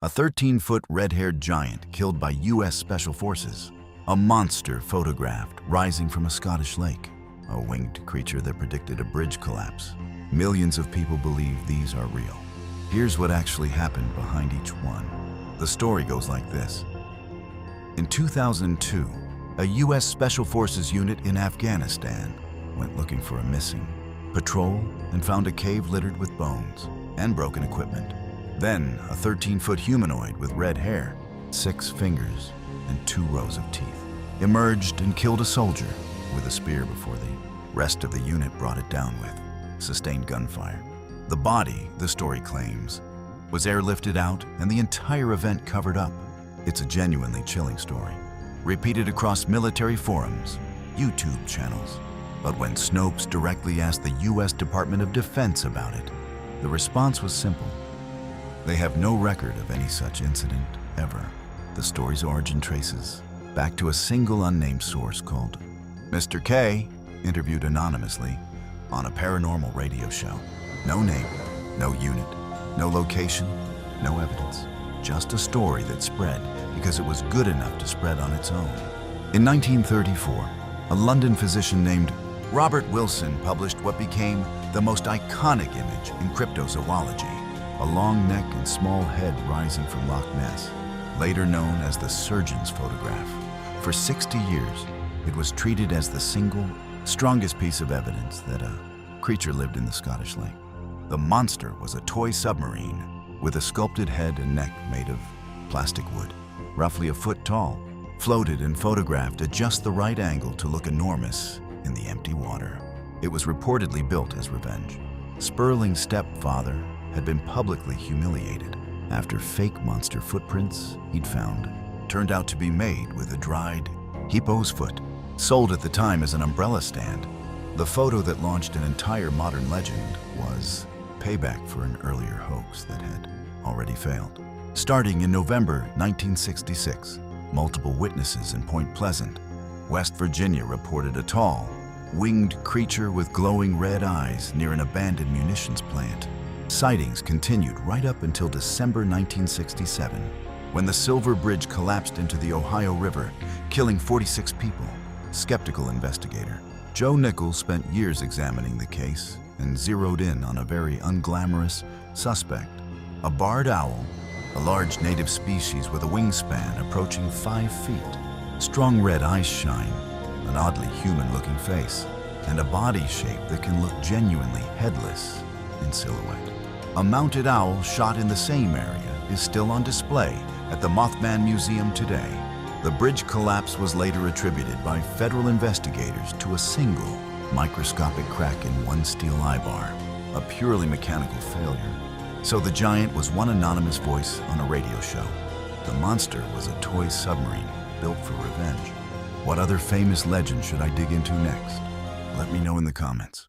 A 13-foot red-haired giant killed by U.S. Special Forces. A monster photographed rising from a Scottish lake. A winged creature that predicted a bridge collapse. Millions of people believe these are real. Here's what actually happened behind each one. The story goes like this. In 2002, a U.S. Special Forces unit in Afghanistan went looking for a missing patrol and found a cave littered with bones and broken equipment. Then, a 13-foot humanoid with red hair, 6 fingers, and 2 rows of teeth emerged and killed a soldier with a spear before the rest of the unit brought it down with sustained gunfire. The body, the story claims, was airlifted out and the entire event covered up. It's a genuinely chilling story, repeated across military forums, YouTube channels. But when Snopes directly asked the U.S. Department of Defense about it, the response was simple. They have no record of any such incident ever. The story's origin traces back to a single unnamed source called Mr. K, interviewed anonymously on a paranormal radio show. No name, no unit, no location, no evidence. Just a story that spread because it was good enough to spread on its own. In 1934, a London physician named Robert Wilson published what became the most iconic image in cryptozoology. A long neck and small head rising from Loch Ness, later known as the surgeon's photograph. For 60 years, it was treated as the single, strongest piece of evidence that a creature lived in the Scottish lake. The monster was a toy submarine with a sculpted head and neck made of plastic wood, roughly a foot tall, floated and photographed at just the right angle to look enormous in the empty water. It was reportedly built as revenge. Sperling's stepfather had been publicly humiliated after fake monster footprints he'd found turned out to be made with a dried hippo's foot, sold at the time as an umbrella stand. The photo that launched an entire modern legend was payback for an earlier hoax that had already failed. Starting in November 1966, multiple witnesses in Point Pleasant, West Virginia reported a tall, winged creature with glowing red eyes near an abandoned munitions plant. Sightings continued right up until December 1967, when the Silver Bridge collapsed into the Ohio River, killing 46 people. Skeptical investigator Joe Nichols spent years examining the case and zeroed in on a very unglamorous suspect, a barred owl, a large native species with a wingspan approaching 5 feet, strong red eyes shine, an oddly human-looking face, and a body shape that can look genuinely headless in silhouette. A mounted owl shot in the same area is still on display at the Mothman Museum today. The bridge collapse was later attributed by federal investigators to a single microscopic crack in one steel eyebar, a purely mechanical failure. So the giant was one anonymous voice on a radio show. The monster was a toy submarine built for revenge. What other famous legend should I dig into next? Let me know in the comments.